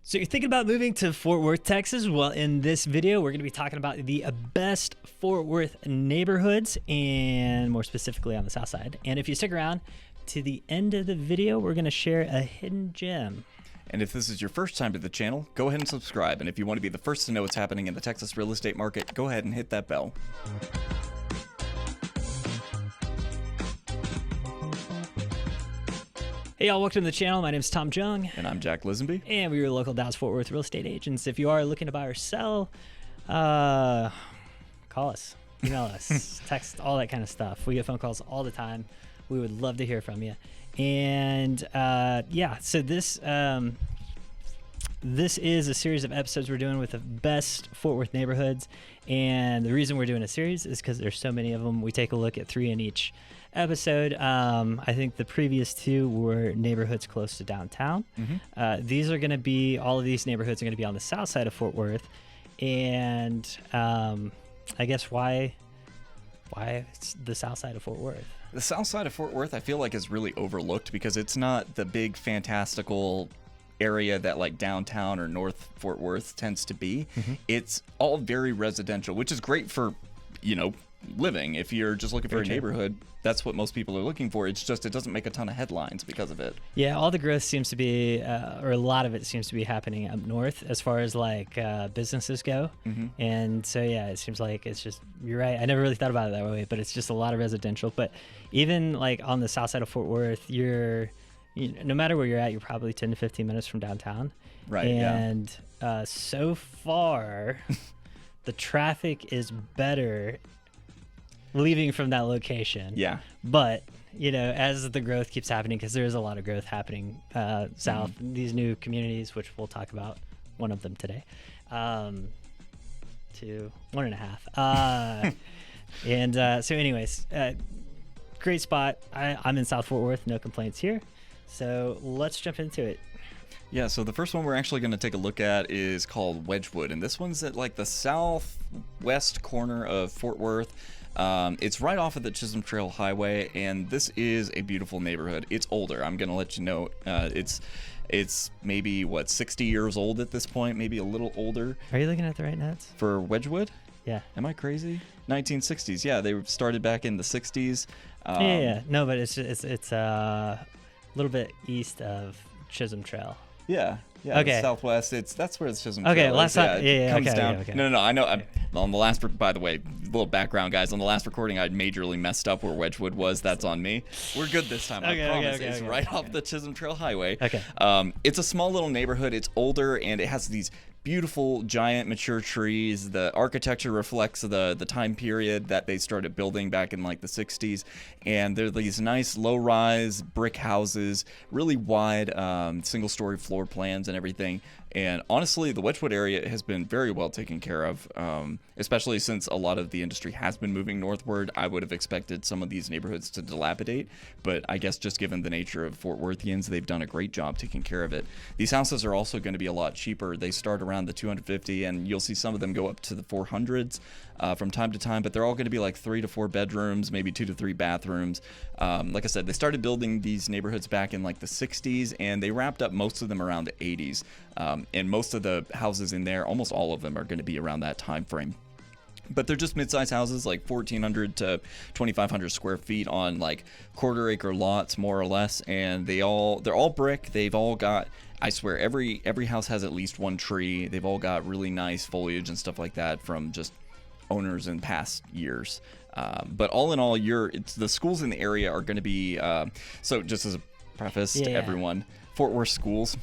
So you're thinking about moving to Fort Worth, Texas? Well, in this video, we're going to be talking about the best Fort Worth neighborhoods, and more specifically on the south side. And if you stick around to the end of the video, we're going to share a hidden gem. And if this is your first time to the channel, go ahead and subscribe. And if you want to be the first to know what's happening in the Texas real estate market, go ahead and hit that bell. Hey y'all, welcome to the channel. My name is Tom Jung. And I'm Jack Lisenby. And we are local Dallas-Fort Worth real estate agents. If you are looking to buy or sell, call us, email us, text, all that kind of stuff. We get phone calls all the time. We would love to hear from you. And yeah, so this is a series of episodes we're doing with the best Fort Worth neighborhoods. And the reason we're doing a series is because there's so many of them. We take a look at 3 in each episode. I think the previous 2 were neighborhoods close to downtown. These are going to be, all of these neighborhoods are going to be on the south side of Fort Worth. And I guess why it's the south side of Fort Worth? The south side of Fort Worth, I feel like, is really overlooked because it's not the big fantastical area that like downtown or North Fort Worth tends to be. It's all very residential, which is great for, you know, living. If you're just looking for a neighborhood, that's what most people are looking for. It's just it doesn't make a ton of headlines because of it. Yeah, all the growth seems to be, or a lot of it seems to be happening up north as far as like businesses go. And so yeah, it seems like it's just, you're right. I never really thought about it that way, but it's just a lot of residential. But even like on the south side of Fort Worth, no matter where you're at, you're probably 10 to 15 minutes from downtown. Right. And so far, the traffic is better leaving from that location. Yeah. But, you know, as the growth keeps happening, because there is a lot of growth happening south, these new communities, which we'll talk about one of them today, to 1.5. And so anyways, great spot. I'm in South Fort Worth, no complaints here. So let's jump into it. Yeah, so the first one we're actually going to take a look at is called Wedgewood, and this one's at like the southwest corner of Fort Worth. It's right off of the Chisholm Trail Highway, and this is a beautiful neighborhood. It's older. I'm going to let you know. It's maybe, 60 years old at this point, maybe a little older. Are you looking at the right notes? For Wedgewood? Yeah. Am I crazy? 1960s. Yeah, they started back in the 60s. Yeah. No, but it's a little bit east of Chisholm Trail. Yeah. Yeah, okay. Southwest. That's where the Chisholm Trail okay, is. Last time, yeah, comes okay, down. Okay. No, I know. On the last, by the way, little background, guys. On the last recording, I majorly messed up where Wedgewood was. That's on me. We're good this time. I promise. It's right off the Chisholm Trail Highway. Okay. It's a small little neighborhood. It's older, and it has these beautiful, giant, mature trees. The architecture reflects the time period that they started building back in like the 60s. And they're these nice low-rise brick houses, really wide single-story floor plans and everything. And honestly, the Wedgewood area has been very well taken care of, especially since a lot of the industry has been moving northward. I would have expected some of these neighborhoods to dilapidate, but I guess just given the nature of Fort Worthians, they've done a great job taking care of it. These houses are also going to be a lot cheaper. They start around the $250, and you'll see some of them go up to the $400s from time to time, but they're all going to be like 3 to 4 bedrooms, maybe 2 to 3 bathrooms. Like I said, they started building these neighborhoods back in like the 60s, and they wrapped up most of them around the 80s. And most of the houses in there, almost all of them, are going to be around that time frame. But they're just mid-size houses, like 1,400 to 2,500 square feet on like quarter-acre lots, more or less. And they're all brick. They've all got, I swear, every house has at least one tree. They've all got really nice foliage and stuff like that from just owners in past years. But all in all, the schools in the area are going to be, so just as a preface to everyone, Fort Worth schools,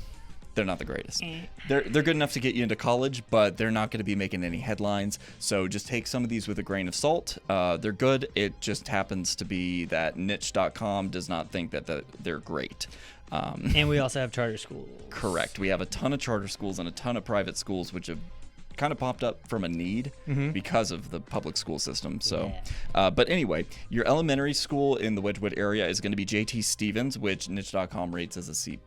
they're not the greatest. They're good enough to get you into college, but they're not going to be making any headlines. So just take some of these with a grain of salt. They're good. It just happens to be that niche.com does not think that they're great. And we also have charter schools. Correct. We have a ton of charter schools and a ton of private schools, which have kind of popped up from a need because of the public school system. So, but anyway, your elementary school in the Wedgewood area is going to be J.T. Stevens, which niche.com rates as a C+.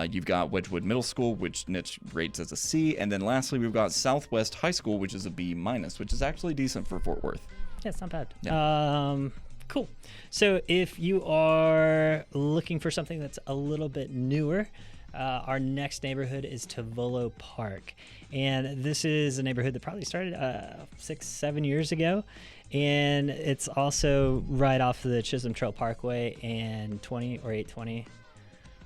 You've got Wedgewood Middle School, which niche rates as a C. And then lastly, we've got Southwest High School, which is a B-, which is actually decent for Fort Worth. Yeah, it's not bad. Yeah. Cool. So if you are looking for something that's a little bit newer, Our next neighborhood is Tavolo Park, and this is a neighborhood that probably started 6-7 years ago, and it's also right off of the Chisholm Trail Parkway and 20 or 820.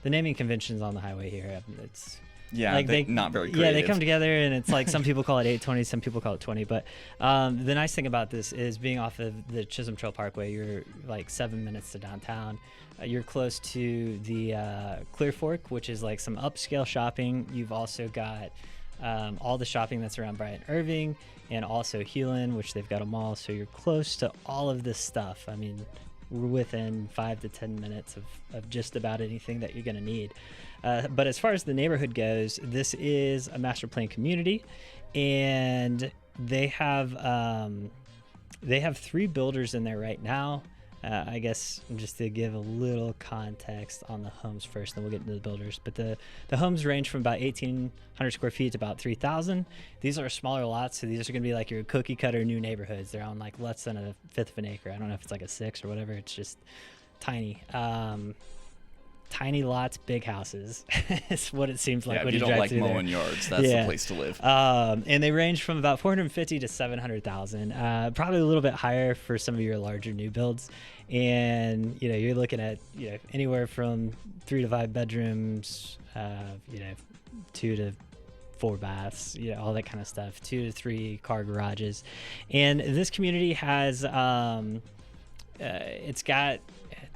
The naming conventions on the highway here, it's like they not very creative. Yeah, they come together, and it's like some people call it 820, some people call it 20. But the nice thing about this is being off of the Chisholm Trail Parkway, you're like 7 minutes to downtown. You're close to the Clear Fork, which is like some upscale shopping. You've also got all the shopping that's around Bryant Irving, and also Heelan, which they've got a mall. So you're close to all of this stuff. I mean, we're within 5 to 10 minutes of just about anything that you're going to need. But as far as the neighborhood goes, this is a master plan community, and they have 3 builders in there right now. I guess just to give a little context on the homes first, then we'll get into the builders. But the homes range from about 1,800 square feet to about 3,000. These are smaller lots, so these are going to be like your cookie cutter new neighborhoods. They're on like less than a fifth of an acre. I don't know if it's like a 6 or whatever. It's just tiny. Tiny lots, big houses. It's what it seems like when you drive through there. If you don't like mowing yards, that's the place to live. And they range from about 450 to 700,000. Probably a little bit higher for some of your larger new builds. And you're looking at anywhere from 3 to 5 bedrooms, 2 to 4 baths, all that kind of stuff. 2 to 3 car garages. And this community has it's got.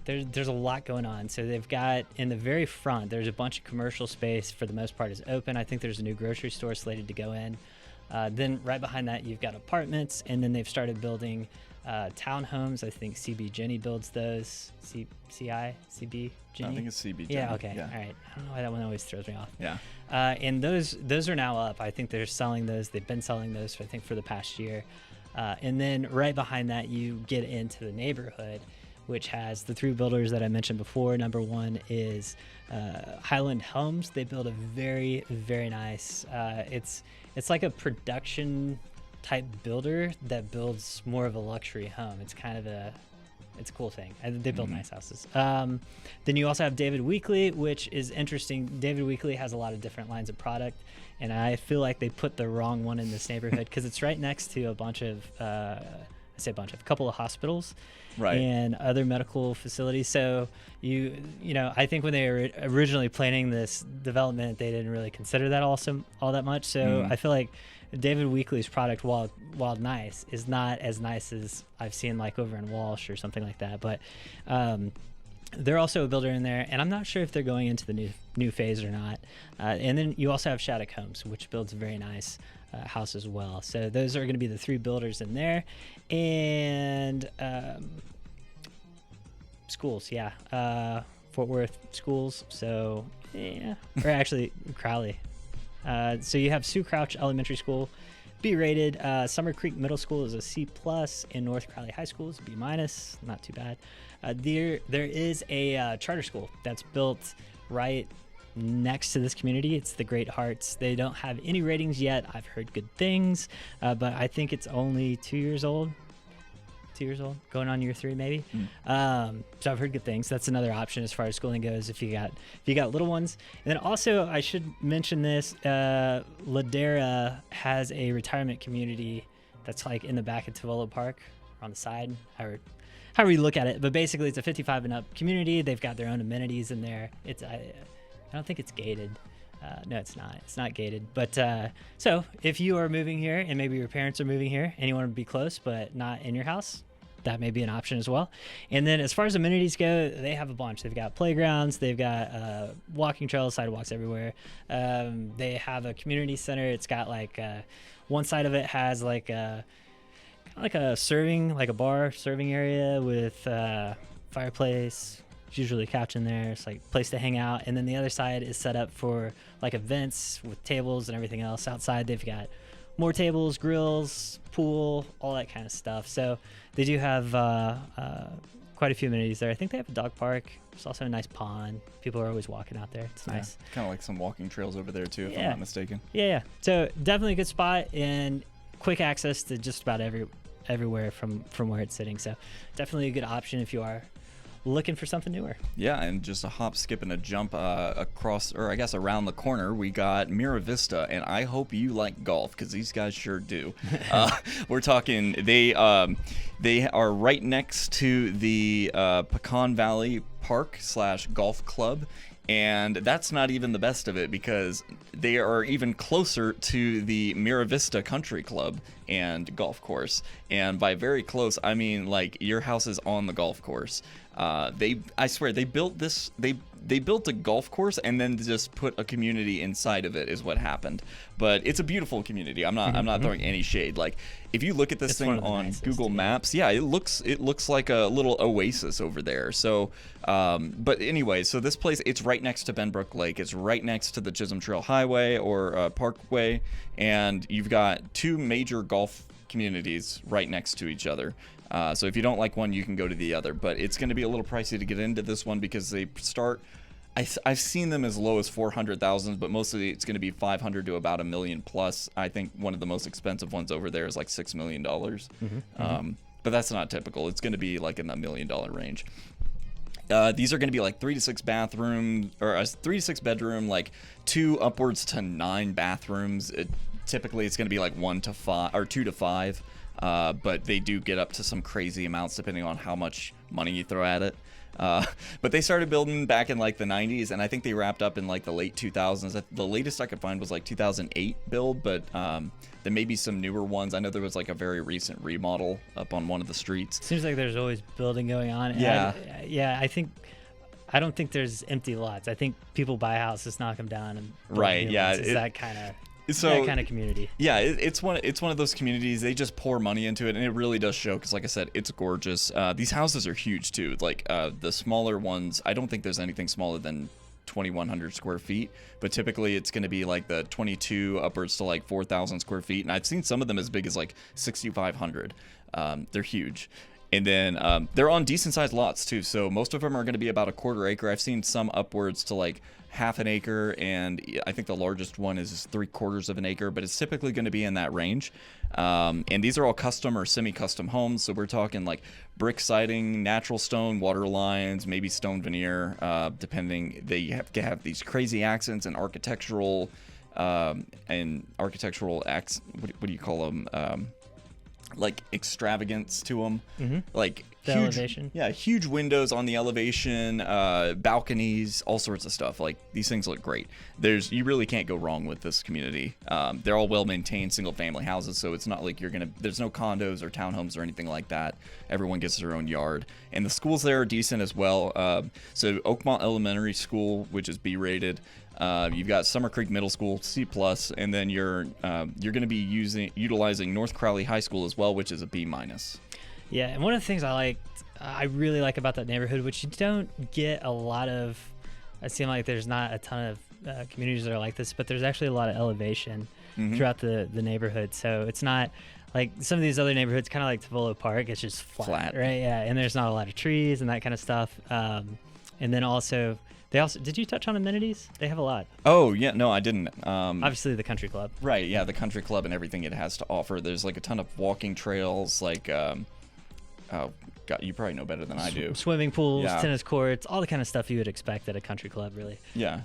There's a lot going on. So they've got in the very front, there's a bunch of commercial space. For the most part is open. I think there's a new grocery store slated to go in. Then right behind that, you've got apartments, and then they've started building townhomes. I think CB Jenny builds those. CB Jenny? I think it's CB Jenny. Yeah, okay. Yeah. All right. I don't know why that one always throws me off. Yeah. And those are now up. I think they're selling those. They've been selling those, I think, for the past year. And then right behind that, you get into the neighborhood, which has the 3 builders that I mentioned before. Number 1 is Highland Homes. They build a very, very nice, it's like a production type builder that builds more of a luxury home. It's kind of it's a cool thing. They build nice houses. Then you also have David Weekley, which is interesting. David Weekley has a lot of different lines of product, and I feel like they put the wrong one in this neighborhood because it's right next to a couple of hospitals. Right. And other medical facilities. So I think when they were originally planning this development, they didn't really consider that all that much. So I feel like David Weekley's product, while nice, is not as nice as I've seen like over in Walsh or something like that. But they're also a builder in there, and I'm not sure if they're going into the new phase or not. And then you also have Shattuck Homes, which builds a very nice house as well. So those are going to be the 3 builders in there. And schools, Fort Worth schools. So or actually Crowley. So you have Sue Crouch Elementary School, B rated. Summer Creek Middle School is a C+, and North Crowley High School is B-, not too bad. There is a charter school that's built right next to this community. It's the Great Hearts. They don't have any ratings yet. I've heard good things, but I think it's only 2 years old, going on year 3 maybe. So I've heard good things. That's another option as far as schooling goes if you got little ones. And then also I should mention this, Ladera has a retirement community that's like in the back of Tavolo Park, or on the side, however you look at it. But basically it's a 55 and up community. They've got their own amenities in there. I don't think it's gated. No, it's not. It's not gated. But so if you are moving here and maybe your parents are moving here and you want to be close but not in your house, that may be an option as well. And then as far as amenities go, they have a bunch. They've got playgrounds. They've got walking trails, sidewalks everywhere. They have a community center. It's got like one side of it has like a bar serving area with fireplace. Usually a couch in there. It's like a place to hang out. And then the other side is set up for like events with tables and everything else. Outside they've got more tables, grills, pool, all that kind of stuff. So they do have quite a few amenities there. I think they have a dog park. There's also a nice pond. People are always walking out there. It's nice. Kind of like some walking trails over there too, if I'm not mistaken. Yeah. So definitely a good spot and quick access to just about everywhere from where it's sitting. So definitely a good option if you are looking for something newer. Yeah, and just a hop, skip, and a jump across, or I guess around the corner, we got Mira Vista, and I hope you like golf, because these guys sure do. We're talking, they are right next to the Pecan Valley Park / golf club, and that's not even the best of it, because they are even closer to the Mira Vista Country Club and golf course. And by very close, I mean like your house is on the golf course. I swear they built this. They built a golf course and then just put a community inside of it is what happened. But it's a beautiful community. I'm not throwing any shade. Like if you look at this thing on Google Maps, yeah, it looks like a little oasis over there. So, but anyway, so this place, it's right next to Benbrook Lake. It's right next to the Chisholm Trail Highway or Parkway, and you've got two major golf communities right next to each other. So if you don't like one, you can go to the other. But it's going to be a little pricey to get into this one because they start. I've seen them as low as 400,000, but mostly it's going to be 500 to about $1 million plus. I think one of the most expensive ones over there is like $6 million. But that's not typical. It's going to be like in the $1 million range. These are going to be like 3 to 6 bathrooms, or a 3 to 6 bedroom, like 2 upwards to 9 bathrooms. Typically, it's going to be like 1 to 5 or 2 to 5. But they do get up to some crazy amounts depending on how much money you throw at it. But they started building back in like the 90s, and I think they wrapped up in like the late 2000s. The latest I could find was like 2008 build, but there may be some newer ones. I know there was like a very recent remodel up on one of the streets. Seems like there's always building going on. Yeah. I don't think there's empty lots. I think people buy houses, knock them down, and right. Yeah. It's that kind of. So, that kind of community. Yeah, it's one of those communities. They just pour money into it, and it really does show. Because, like I said, it's gorgeous. These houses are huge too. Like the smaller ones, I don't think there's anything smaller than 2,100 square feet. But typically, it's going to be like the 22 upwards to like 4,000 square feet. And I've seen some of them as big as like 6,500. They're huge. And then they're on decent sized lots too. So most of them are going to be about a quarter acre. I've seen some upwards to like half an acre, and I think the largest one is 3/4 of an acre, but it's typically going to be in that range. And these are all custom or semi-custom homes. So we're talking like brick siding, natural stone, water lines, maybe stone veneer, depending. They have to have these crazy accents and architectural what do you call them? Like extravagance to them, like the huge elevation. Yeah, huge windows on the elevation, balconies, all sorts of stuff. Like these things look great. You really can't go wrong with this community. They're all well maintained single family houses, so it's not like there's no condos or townhomes or anything like that. Everyone gets their own yard, and the schools there are decent as well. So Oakmont Elementary School, which is B rated. You've got Summer Creek Middle School, C+, and then you're going to be utilizing North Crowley High School as well, which is a B-. Yeah, and one of the things I really like about that neighborhood, which you don't get a lot of. It seems like there's not a ton of communities that are like this, but there's actually a lot of elevation throughout the neighborhood. So it's not like some of these other neighborhoods, kind of like Tavolo Park. It's just flat, right? Yeah, and there's not a lot of trees and that kind of stuff. And then also. Did you touch on amenities? They have a lot. Oh, yeah. No, I didn't. Obviously, the country club. Right. Yeah, the country club and everything it has to offer. There's like a ton of walking trails. Like, oh, God, you probably know better than I do. Swimming pools, tennis courts, all the kind of stuff you would expect at a country club, really. Yeah.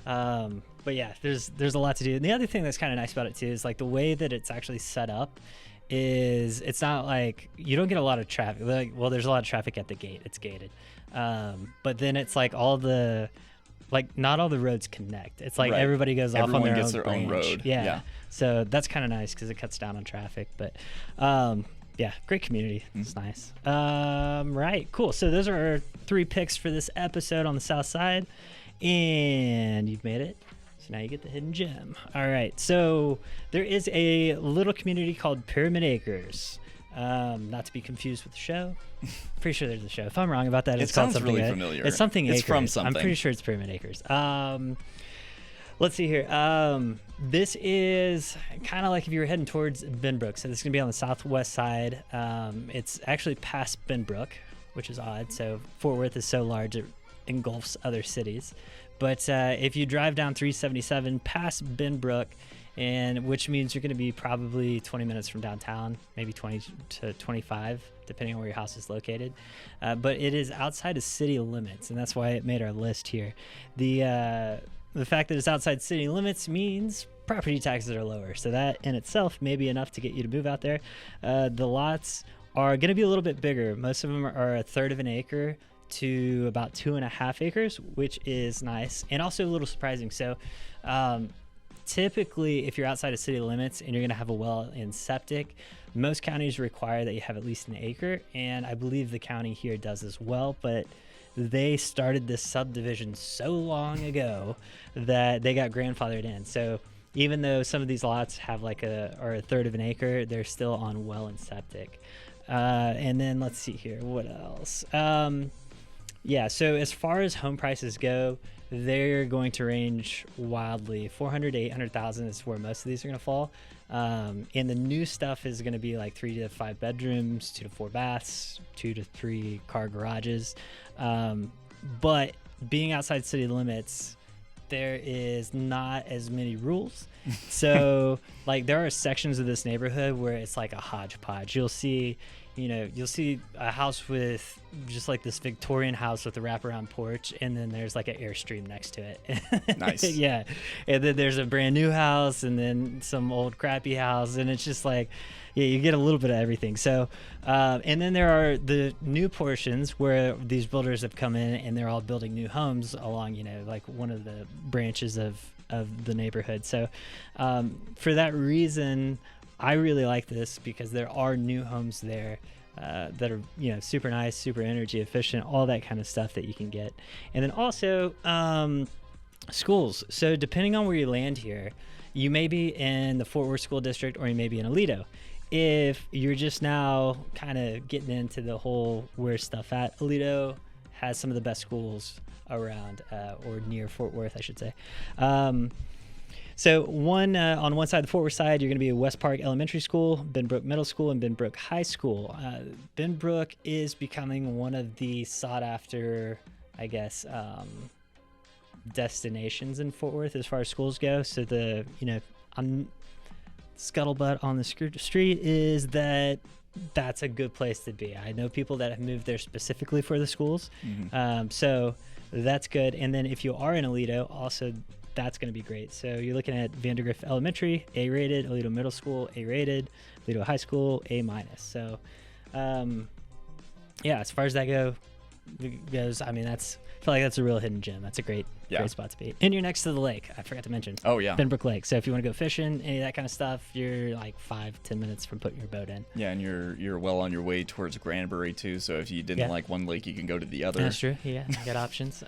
But yeah, there's a lot to do. And the other thing that's kind of nice about it too is like the way that it's actually set up. It's not like you don't get a lot of traffic. Like, well, there's a lot of traffic at the gate. It's gated. But then it's like not all the roads connect. It's like everybody goes off on their own road. Yeah. So that's kind of nice because it cuts down on traffic. But yeah, great community. It's nice. Right. Cool. So those are our 3 picks for this episode on the South Side. And you've made it. So now you get the hidden gem. All right. So there is a little community called Pyramid Acres. Not to be confused with the show. Pretty sure there's a show. If I'm wrong about that, it's called something. Really familiar. It's something Acres. It's from something. I'm pretty sure it's Pyramid Acres. Let's see here. This is kind of like if you were heading towards Benbrook. So this is gonna be on the southwest side. It's actually past Benbrook, which is odd. So Fort Worth is so large it engulfs other cities. But if you drive down 377 past Benbrook, and which means you're going to be probably 20 minutes from downtown, maybe 20 to 25, depending on where your house is located. But it is outside of city limits, and that's why it made our list here. The fact that it's outside city limits means property taxes are lower, so that in itself may be enough to get you to move out there. The lots are going to be a little bit bigger. Most of them are a third of an acre to about 2.5 acres, which is nice and also a little surprising. So typically, if you're outside of city limits and you're going to have a well and septic, most counties require that you have at least an acre, and I believe the county here does as well, but they started this subdivision so long ago that they got grandfathered in. So even though some of these lots have like a third of an acre, they're still on well and septic. And then let's see here, what else? Yeah, so as far as home prices go, they're going to range wildly. 400 to 800,000 is where most of these are going to fall. And the new stuff is going to be like 3 to 5 bedrooms, 2 to 4 baths, 2 to 3 car garages. But being outside city limits, there is not as many rules. So like there are sections of this neighborhood where it's like a hodgepodge. You'll see a house with just like this Victorian house with a wraparound porch, and then there's like an Airstream next to it. Nice. Yeah. And then there's a brand new house, and then some old crappy house, and it's just like, yeah, you get a little bit of everything. So, and then there are the new portions where these builders have come in and they're all building new homes along, like one of the branches of the neighborhood. So, for that reason, I really like this because there are new homes there that are, super nice, super energy efficient, all that kind of stuff that you can get. And then also schools. So depending on where you land here, you may be in the Fort Worth School District or you may be in Aledo. If you're just now kind of getting into the whole where's stuff at, Aledo has some of the best schools around or near Fort Worth, I should say. So on one side, the Fort Worth side, you're going to be at West Park Elementary School, Benbrook Middle School, and Benbrook High School. Benbrook is becoming one of the sought-after, I guess, destinations in Fort Worth as far as schools go. So scuttlebutt on the street is that's a good place to be. I know people that have moved there specifically for the schools. Mm-hmm. So that's good. And then if you are in Aledo, also that's going to be great. So you're looking at Vandergrift Elementary, A-rated, Aledo Middle School, A-rated, Aledo High School, A-. So, yeah, as far as that goes, I mean, I feel like that's a real hidden gem. That's a great spot to be. And you're next to the lake. I forgot to mention. Oh, yeah. Benbrook Lake. So if you want to go fishing, any of that kind of stuff, you're like 5-10 minutes from putting your boat in. Yeah, and you're well on your way towards Granbury, too. So if you didn't like one lake, you can go to the other. That's true. Yeah, you got options.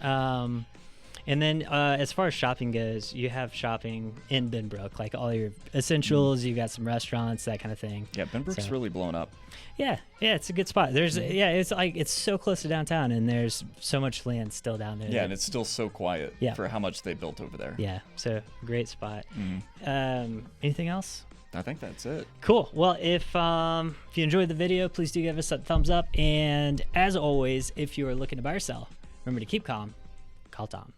And then as far as shopping goes, you have shopping in Benbrook, like all your essentials. You've got some restaurants, that kind of thing. Yeah, Benbrook's really blown up. Yeah, it's a good spot. There's it's so close to downtown, and there's so much land still down there. Yeah, and it's still so quiet for how much they built over there. Yeah, so great spot. Anything else? I think that's it. Cool. Well, if you enjoyed the video, please do give us a thumbs up. And as always, if you are looking to buy or sell, remember to keep calm. Call Tom.